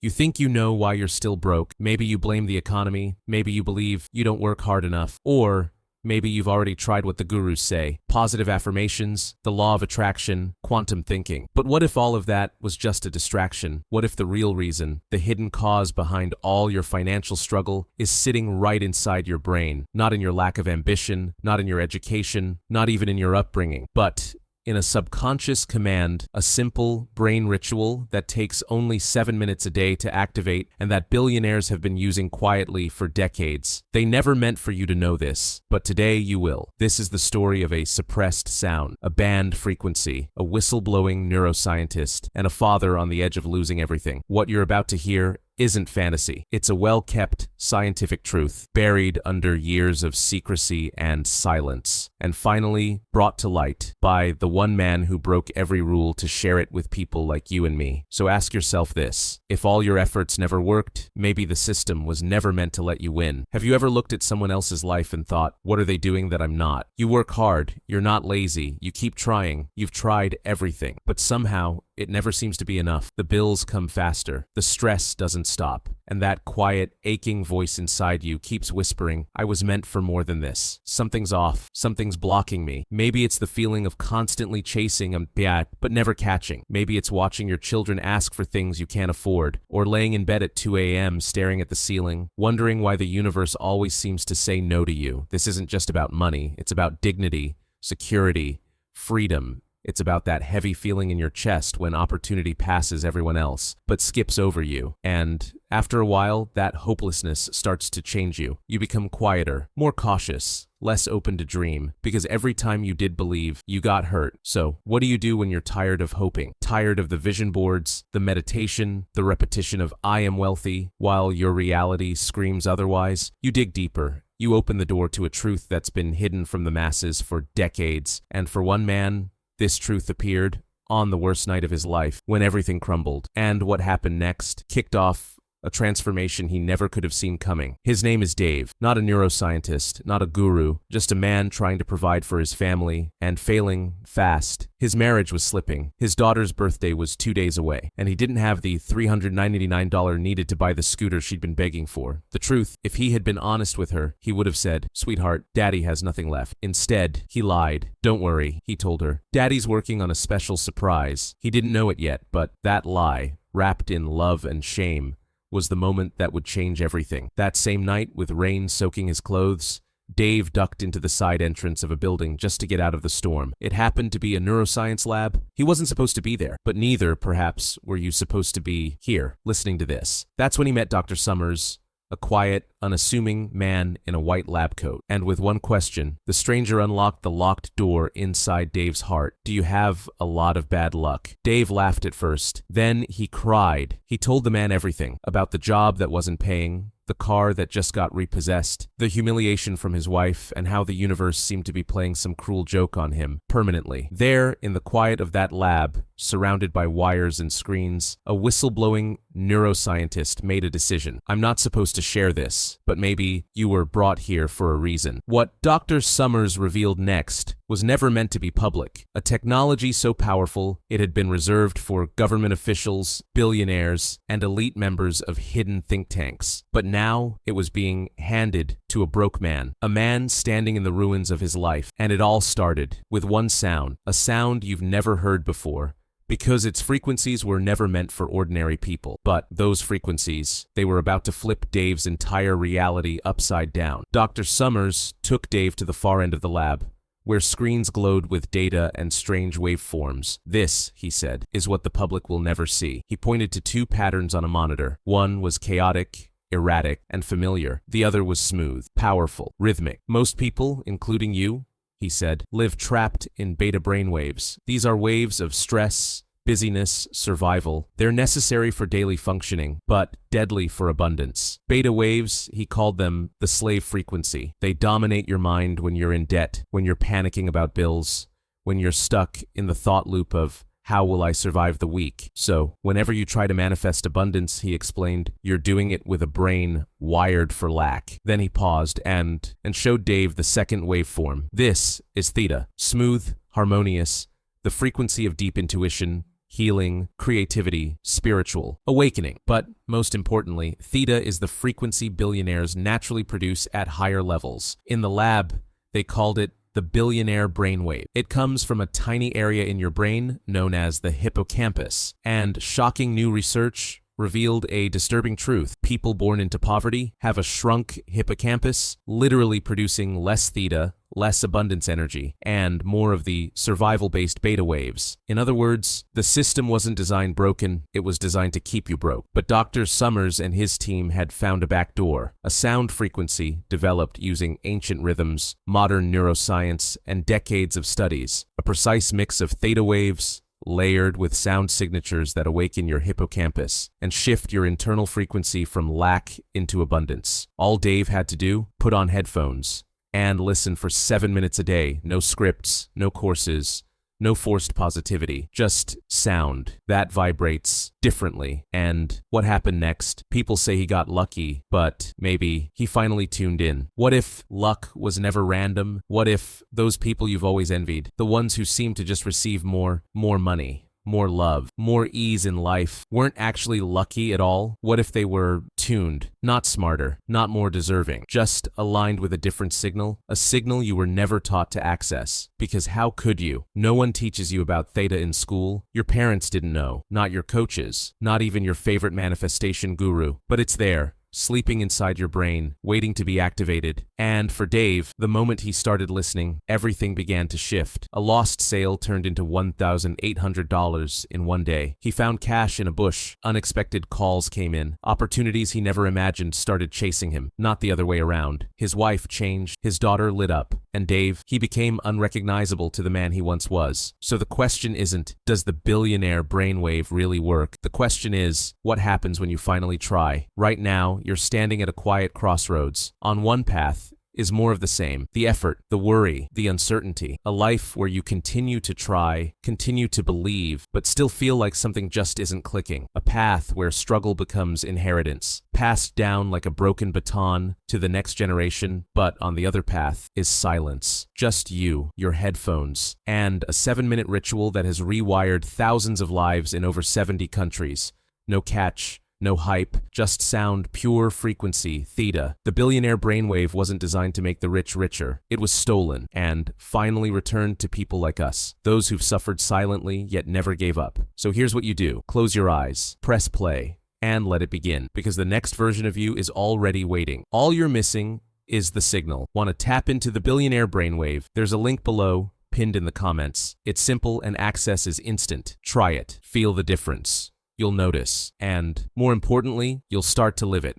You think you know why you're still broke. Maybe you blame the economy. Maybe you believe you don't work hard enough. Or maybe you've already tried what the gurus say: positive affirmations, the law of attraction, quantum thinking. But what if all of that was just a distraction? What if the real reason, the hidden cause behind all your financial struggle, is sitting right inside your brain? Not in your lack of ambition, not in your education, not even in your upbringing, but in a subconscious command, a simple brain ritual that takes only 7 minutes a day to activate and that billionaires have been using quietly for decades. They never meant for you to know this, but today you will. This is the story of a suppressed sound, a banned frequency, a whistleblowing neuroscientist, and a father on the edge of losing everything. What you're about to hear isn't fantasy. It's a well-kept scientific truth, buried under years of secrecy and silence, and finally brought to light by the one man who broke every rule to share it with people like you and me. So ask yourself this: if all your efforts never worked, maybe the system was never meant to let you win. Have you ever looked at someone else's life and thought, what are they doing that I'm not? You work hard, you're not lazy, you keep trying, you've tried everything, but somehow it never seems to be enough. The bills come faster, the stress doesn't stop, and that quiet, aching voice inside you keeps whispering, I was meant for more than this. Something's off, something's blocking me. Maybe it's the feeling of constantly chasing a bad, but never catching. Maybe it's watching your children ask for things you can't afford, or laying in bed at 2 a.m. staring at the ceiling, wondering why the universe always seems to say no to you. This isn't just about money, it's about dignity, security, freedom. It's about that heavy feeling in your chest when opportunity passes everyone else, but skips over you. And after a while, that hopelessness starts to change you. You become quieter, more cautious, less open to dream, because every time you did believe, you got hurt. So, what do you do when you're tired of hoping? Tired of the vision boards, the meditation, the repetition of I am wealthy, while your reality screams otherwise? You dig deeper. You open the door to a truth that's been hidden from the masses for decades. And for one man, this truth appeared on the worst night of his life, when everything crumbled. And what happened next kicked off a transformation he never could have seen coming. His name is Dave, not a neuroscientist, not a guru, just a man trying to provide for his family and failing fast. His marriage was slipping. His daughter's birthday was 2 days away, and he didn't have the $399 needed to buy the scooter she'd been begging for. The truth, if he had been honest with her, he would have said, sweetheart, Daddy has nothing left. Instead, he lied. Don't worry, he told her. Daddy's working on a special surprise. He didn't know it yet, but that lie, wrapped in love and shame, was the moment that would change everything. That same night, with rain soaking his clothes, Dave ducked into the side entrance of a building just to get out of the storm. It happened to be a neuroscience lab. He wasn't supposed to be there, but neither, perhaps, were you supposed to be here, listening to this. That's when he met Dr. Summers, a quiet, unassuming man in a white lab coat. And with one question, the stranger unlocked the locked door inside Dave's heart. Do you have a lot of bad luck? Dave laughed at first. Then he cried. He told the man everything about the job that wasn't paying, the car that just got repossessed, the humiliation from his wife, and how the universe seemed to be playing some cruel joke on him permanently. There, in the quiet of that lab, surrounded by wires and screens, a whistleblowing neuroscientist made a decision. I'm not supposed to share this, but maybe you were brought here for a reason. What Dr. Summers revealed next was never meant to be public. A technology so powerful, it had been reserved for government officials, billionaires, and elite members of hidden think tanks. But now it was being handed to a broke man, a man standing in the ruins of his life. And it all started with one sound, a sound you've never heard before, because its frequencies were never meant for ordinary people. But those frequencies, they were about to flip Dave's entire reality upside down. Dr. Summers took Dave to the far end of the lab, where screens glowed with data and strange waveforms. This, he said, is what the public will never see. He pointed to two patterns on a monitor. One was chaotic, erratic, and familiar. The other was smooth, powerful, rhythmic. Most people, including you, he said, live trapped in beta brain waves. These are waves of stress, busyness, survival. They're necessary for daily functioning, but deadly for abundance. Beta waves, he called them the slave frequency. They dominate your mind when you're in debt, when you're panicking about bills, when you're stuck in the thought loop of, how will I survive the week? So, whenever you try to manifest abundance, he explained, you're doing it with a brain wired for lack. Then he paused and showed Dave the second waveform. This is theta, smooth, harmonious, the frequency of deep intuition, healing, creativity, spiritual, awakening. But most importantly, theta is the frequency billionaires naturally produce at higher levels. In the lab, they called it the Billionaire Brain Wave. It comes from a tiny area in your brain known as the hippocampus. And shocking new research revealed a disturbing truth. People born into poverty have a shrunk hippocampus, literally producing less theta, less abundance energy, and more of the survival-based beta waves. In other words, the system wasn't designed broken, it was designed to keep you broke. But Dr. Summers and his team had found a back door, a sound frequency developed using ancient rhythms, modern neuroscience, and decades of studies. A precise mix of theta waves, layered with sound signatures that awaken your hippocampus and shift your internal frequency from lack into abundance. All Dave had to do, put on headphones and listen for 7 minutes a day. No scripts, no courses, no forced positivity, just sound that vibrates differently. And what happened next? People say he got lucky, but maybe he finally tuned in. What if luck was never random? What if those people you've always envied, the ones who seem to just receive more money, more love, more ease in life, weren't actually lucky at all? What if they were tuned, not smarter, not more deserving, just aligned with a different signal, a signal you were never taught to access? Because how could you? No one teaches you about theta in school. Your parents didn't know, not your coaches, not even your favorite manifestation guru, but it's there, sleeping inside your brain, waiting to be activated. And for Dave, the moment he started listening, everything began to shift. A lost sale turned into $1,800 in one day. He found cash in a bush. Unexpected calls came in. Opportunities he never imagined started chasing him, not the other way around. His wife changed. His daughter lit up. And Dave, he became unrecognizable to the man he once was. So the question isn't, does the billionaire brainwave really work? The question is, what happens when you finally try? Right now, you're standing at a quiet crossroads. On one path is more of the same. The effort, the worry, the uncertainty. A life where you continue to try, continue to believe, but still feel like something just isn't clicking. A path where struggle becomes inheritance, passed down like a broken baton to the next generation. But on the other path is silence. Just you, your headphones, and a 7-minute ritual that has rewired thousands of lives in over 70 countries. No catch, no hype, just sound, pure frequency, theta. The billionaire brainwave wasn't designed to make the rich richer. It was stolen and finally returned to people like us, those who've suffered silently yet never gave up. So here's what you do. Close your eyes, press play, and let it begin, because the next version of you is already waiting. All you're missing is the signal. Want to tap into the billionaire brainwave? There's a link below, pinned in the comments. It's simple and access is instant. Try it. Feel the difference. You'll notice, and more importantly, you'll start to live it.